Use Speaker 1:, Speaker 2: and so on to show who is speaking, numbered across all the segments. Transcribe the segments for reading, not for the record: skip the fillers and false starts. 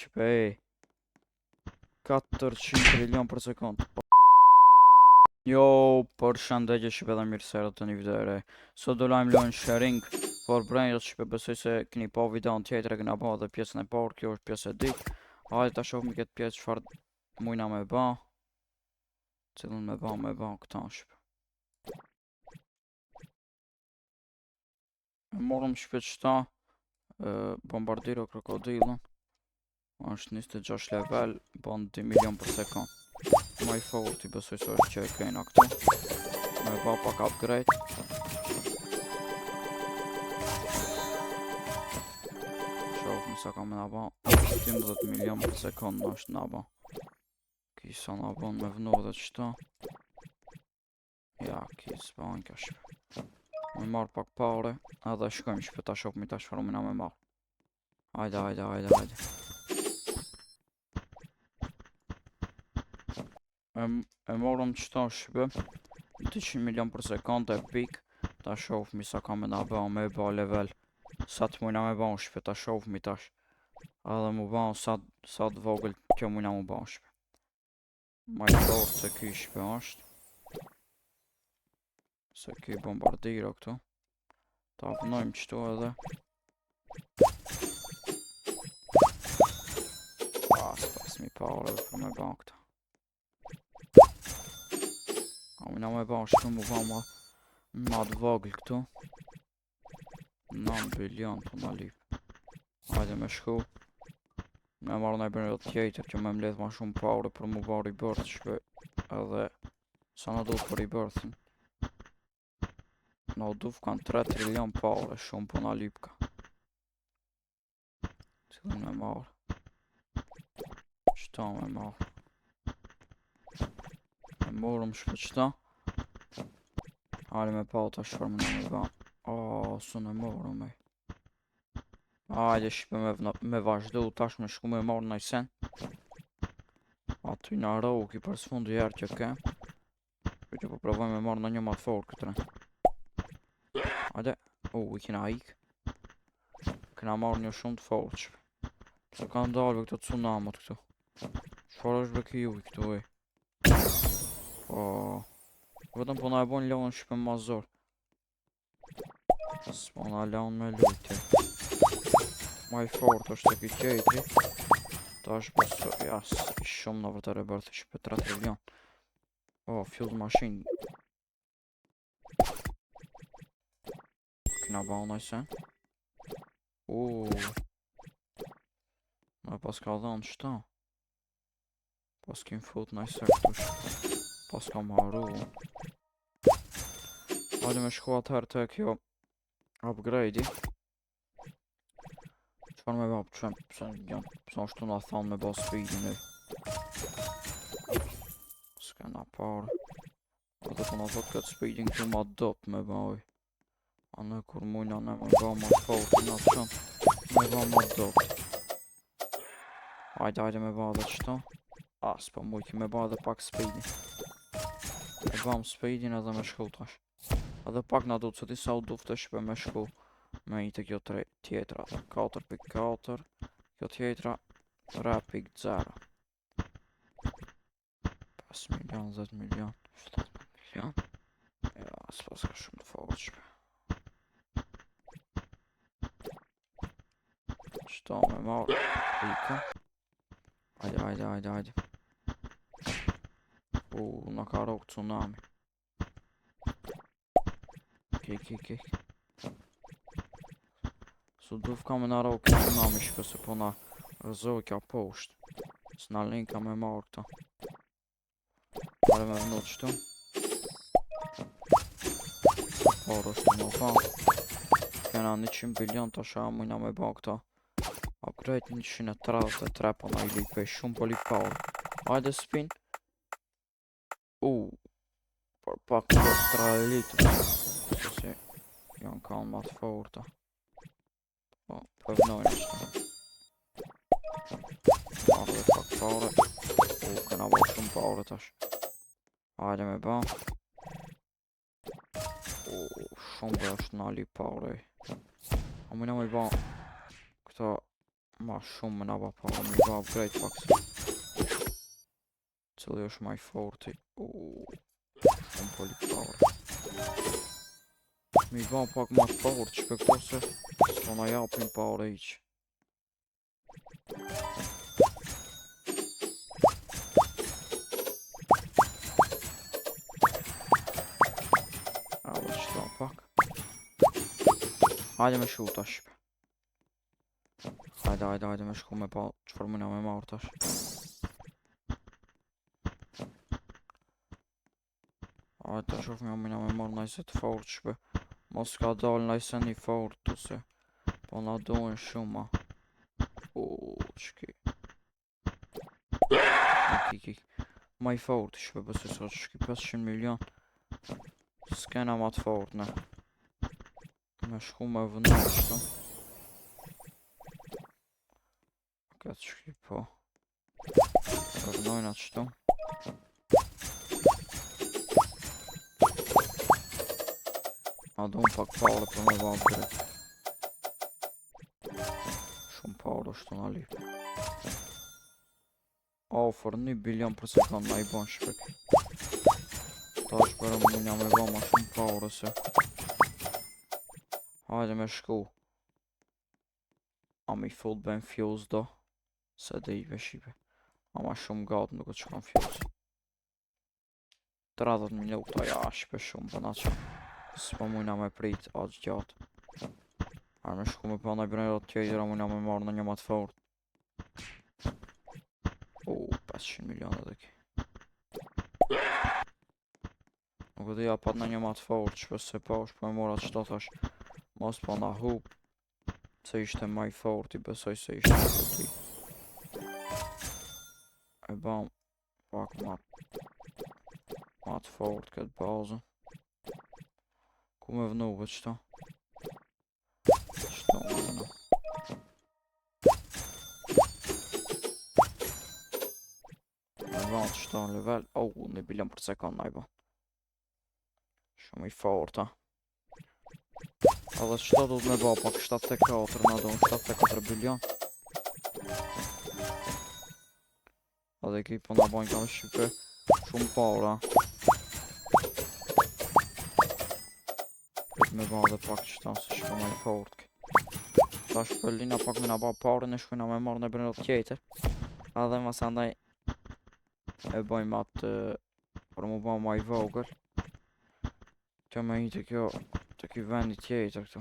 Speaker 1: Shpej 400 trilion për sekund. Jo, për shëndetje shqip edhe mirëserët të një video e re. Sot do lajmë lojnë sharing for brainrot shqip, besoj se keni pa videon tjetër e kena pa dhe pjesën e parë, kjo është pjesë e dytë. Hajde ta shohim këtë pjesë çfarë mujna me ba. Cilën me ba këta shqip. E morëm shpet qëta bombardiro krokodilën. Është 26 level, bon 2 milion për sekund. Ma i fort i besoj se është që e kena këtu. Me ba pak upgrade. Shofëm sa ka me nga ba 18 milion për sekund në është nga ba. Kisa nga ba me vënu dhe qëta. Ja, kisë ba në ka shpe. Me marrë pak pare, edhe shkojmë shpe ta shofëm i ta shfarumina me marrë. Hajde. E morëm qëta shpe 200 milion për sekund e pik. Ta shofëmi sa ka me nga ba me ba level. Sa të mujna me ba shpe ta shofëmi tash. Edhe mu ba sa të vogël kjo mujna mu ba shpe. Ma i fort se ky shpe është. Se ky bombardiro këtu. Ta vënojmë qëtu edhe. Pas mi pare për me ba këta. Mujna me ba shpe mu ba ma të vogël këtu. 9 bilion për nga lip. Hajde me shku. Me marrë në e bërë tjetër që me mledh ma shumë pare për mu ba rebirth shpe. Edhe sa në duhet për rebirthin. Në duhet kanë 3 trilion pare shumë për nga lip ka. Cilën me marrë. Qëta me marrë. E morëm shpe qëta. Hajde me pa ta shfarmë në me ba. Së në morëm e. Hajde shpe me vazhdu tash me shku me marrë në i sen. Aty në roki për së fundi herë që ke. Që po provoj me marrë në një matë forë këtë ren. Hajde. I kena ik. Kena marrë një shumë të forë shpe. Se ka ndalve këto tsunamot këtu. Qfar është be kjo i këtu e. Vetëm po na e bojnë lojnë shpe ma zor. S'po na lanë me lujtje. Ma i fort është e ki qejtri. Ta është beso, jas, i shumë në vërtë rebirth shpe 3 trilion. Fuel machine. Kina ba unaj sen. Me pas ka dhanë qëta. Pas kim fut naj se këtush. Pas ka marru. Hajde me shku atëherë të kjo upgrade-i. Qëfar me ba pëqem, pëse është të nga thonë me ba speedin e. S'kena parë. Ate të nga thot këtë speedin këtu ma dop me ba oj. A në kur mujna ne me ba ma fort nga të qënë. Me ba ma dop. Hajde me ba dhe qëta. S'pa mujki me ba dhe pak speedin. E bam speedin edhe me shku tash. Edhe pak na du të se disa u dufte shpe me shku. Me i të kjo tjetra. 4.4. Kjo tjetra 3.0. 5 milion, 10 milion, 17 milion. Ja, s'pas ka shumë të forë shpe. Qëta me marrë. Ika. Hajde. Në ka rogë tsunami. Kik. Su duf ka me në rogë tsunami shpe se po na rëzoj kja poshtë. S'na linka me marrë këta. Pare me vënut qëtu. Parë është në ka. Kena 100 bilion të asha mujna me ba këta. Upgrade 133 po na i lipe shumë po li parë. Hajde spin. Por pak të 3 litrë. Se janë kanë ma të forta. Përvnojnë qëta. Marrë dhe pak pare. Këna bo shumë pare tash. Hajde me ba. Shumë dhe është nali pare. A mujna me ba këta Ma shumë më naba para, mi ba upgrade pak se. Cili është maj forti. Shumë polit power. Mi ba pak ma power që për këto se s'po na japin power e iq. A dhe qëta pak. Hajde me shu tash. Hajde me shku me pa qëfar mëna me marrë tash. Hajde ta shof mëna me marrë najse të fort shpe. Mos ka dal najse një fort tu se. Po na dojnë shumë. Qki. Kik. Ma i fort shpe bëse sot shki 500 milion. S'kena ma të fort ne. Me shku me vëndu qëto. Këtë shki po. Vëndojnë atë qëto. A do më pak pare për me ba upgrade. Shumë pare është të nga lip. Ofër 1 bilion për sekund na i bon shpek. Ta është për më nja me ba ma shumë pare se. Hajde me shku. A mi full ben fuse do. Se dhe i veshive. A ma shumë gatë nuk të shkon fuse. 30 minuta, ja, shpe shumë bëna që. S'po mujna me prit aq gjatë. A me shku me pa nëj brejrat tjetër, a mujna me marrë në një matë fort. 500 milion edhe ki. Nuk e dhja pat në një matë fort, shpes se pa është po e mora qëta thash. Mos po na hup. Se ishte maj fort, i besoj se ishte forti. E bam pak matë fort këtë bazën. Ku me vënuve qëta? Qëta me vënu? Me vënë qëta në level. 1 bilion për sekund na i ba. Shumë i fort, ha. Edhe qëta do të me ba pak 74 na do në 74 bilion. Edhe ki po na bajnë kam shqipe shumë para. Me ba dhe pak qëta se shko ma i fort. Ta shpëllina pak me na ba parën e shkojna me marrë në brënët tjetër. Edhe mas andaj e bojmë atë për mu ba ma i vogël. Kjo me i të kjo të ki vendi tjetër këtu.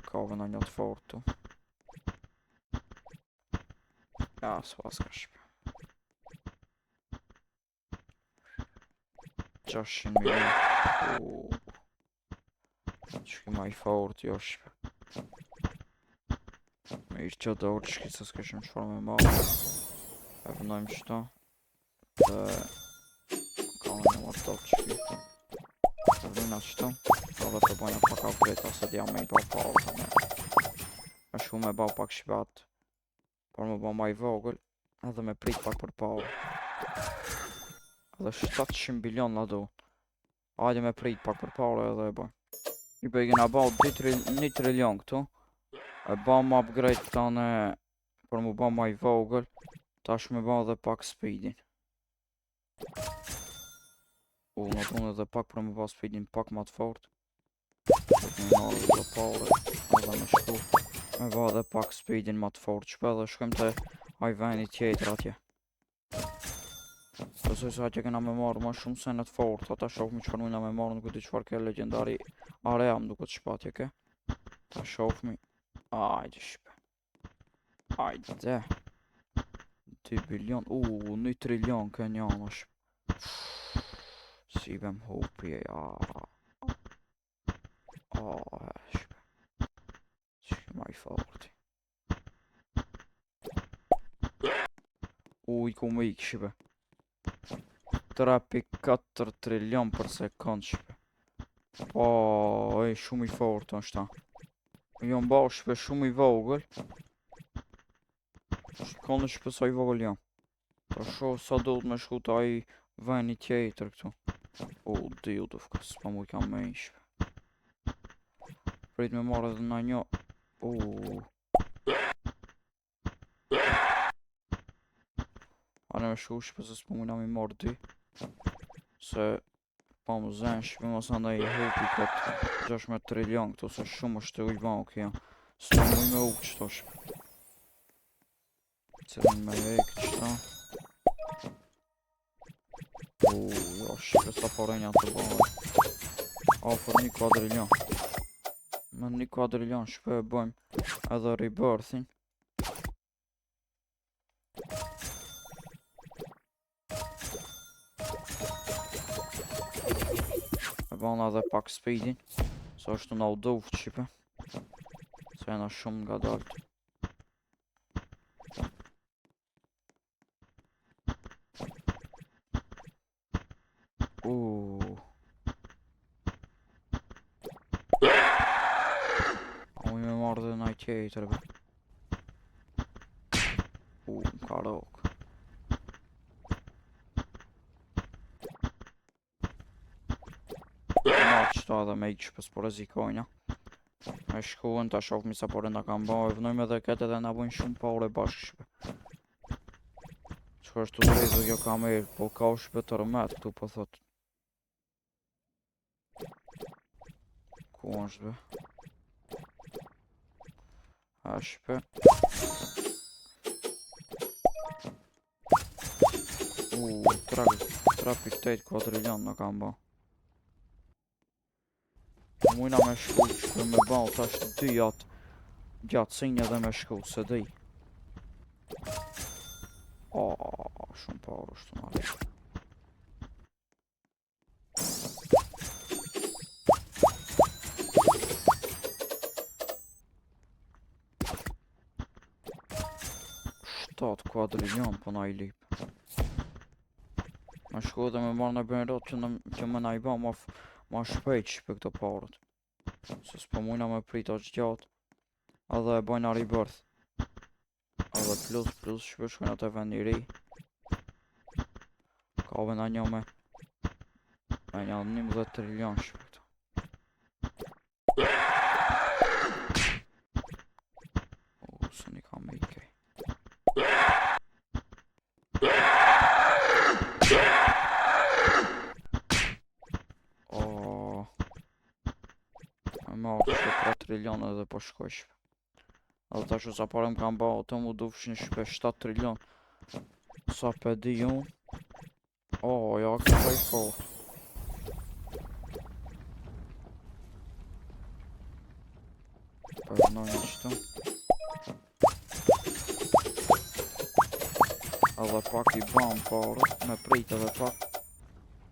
Speaker 1: Ka vëna një të fort tu. Ja, s'pas ka shpe. 600 milion. Qëki ma i fort jo shpe. Me i që do qëki se s'keshim qëfar me marrë. E vënojmë qëta. Dhe ka në një marrë top qëki. E vënojnë atë qëta. Dhe të bojnë pak upgrade ose dhja me i ba parë. Me shu me ba pak shpat. Por me ba ma i vogël. Edhe me prit pak për parë. Edhe 700 bilion na do. Hajde me prit pak për parë edhe e bojnë. I për i kena ba 1 trilion këtu. E ba më upgrade tane për mu ba ma i vogël. Tash me ba dhe pak speedin. Në tonë edhe pak për mu ba speedin pak ma të fort. Dhe me marrë dhe pare. Edhe me shku. Me ba dhe pak speedin ma të fort. Shpe dhe shkojmë të hajveni tjetër atje. Pësoj se atje kena me marrë ma shumë senet fort. Ata shofmi qëfar mujna me marrë nuk e di qëfar ke legendari area më duke të shpatje ke. Ta shofmi. Ajde shpe. Ajde. 2 bilion. 1 trilion ke njana shpe. Si bem hopi e shpe. Qëki ma i forti. I ku me ik shpe. 3.4 trilion për sekund shpe. Po, shumë i fort është ta. Jo mba shpe shumë i vogël. Shkone shpe sa i vogël jam. Ta sho sa do të me shku ta i veni tjetër këtu. Diu të fka, s'pa mu i kam me i shpe. Prit me marrë edhe na një. Anë me shku shpe se s'po mujna mi marrë dy. Se pa më zenë shpe mos andaj i hupi këtë 16 trilion këtu se shumë është të ujban kjo. S'po muj me u qëto shpe. Cilën me e qëta. Jo shpe sa parenja të bëjë. Afer 1 kuadrilion. Me 1 kuadrilion shpe e bëjmë edhe rebirthin. E bëjmë edhe pak speedin. Se është nga u dovë qipe. Se jena shumë nga daltë. A me marrë dhe naj tjetër be. Më ka rokë. Ma qëta edhe me i qëpës po rezikojna. Me shkuen ta shofmi sa pore nga kam ba. E vënojmë edhe këtë edhe nga bujnë shumë pare bashkë shpe. Që është të drejtë dhe kjo kamerë, po ka u shpe të rëmet këtu po thot. Ku është be? A shpe. Trapi 8 kuadrilion në kam ba. Mujna me shku që me ba ta është 2 gjatësin edhe me shku se di. Shumë parë është të marrë. Shtatë kuadrilion po na i lip. Me shku edhe me marrë në benrot që me na i ba ma shpejt shpe këto parët. Se s'po mujna me prit është gjatë. Edhe e bajna rebirth. Edhe plus shpe shkojna të vend i ri. Ka vena një me 11 trilion shpe këto. Se një ka me i kej. Me marrë shpe 3 trilion edhe po shkoj shpe. Edhe ta shu sa pare më kam ba të mu dufshin shpe 7 trilion. Sa pe di unë. Ja ka i fort. Përnoj një qëtu. Edhe pak i bam parët, me prit edhe pak.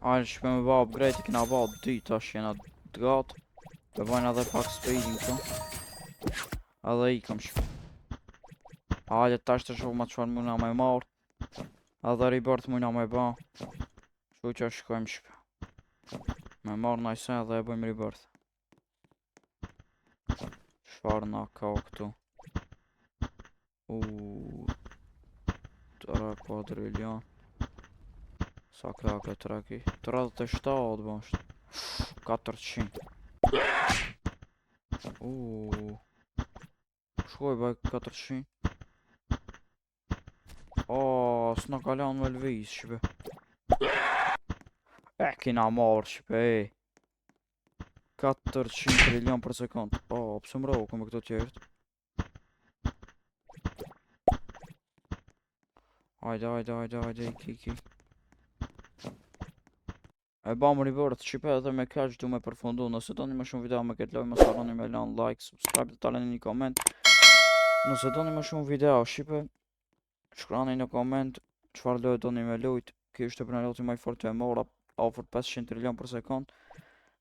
Speaker 1: Ajnë shpe me ba upgrade i kina ba 2 tash jena t'gatë. E bajnë edhe pak speedin këtu. Edhe i kam shpe. Ajde tash të shumë ma qëfar muna me marrë. Edhe rebirth muna me ba. Shu që shkojmë shpe. Me marrë najse edhe e bëjmë rebirth. Shfar na ka këtu. 3 kuadrilion. Sa ka këtë reki? 37 bështë. 400. Shkoj baj 400. S'na kalan me lviz shpe. Kina marrë shpe. 400 trilion për sekund. Pëse më rohë me këto tjertë. Hajde, iki. E ba më rebirth shpe edhe me kaq du me përfundu. Nëse do një më shumë video me këtë loj, mos harroni me lan, like, subscribe dhe taleni një koment. Nëse do një më shumë video shpe, shkrani në koment qëfar lojë do një me lujt. Kjo është e preneloti maj fort të e mora, ofër 500 trilion për sekund.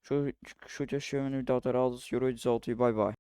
Speaker 1: Shu që shqeve një video të radhës, ju rujtë zoti, bye bye.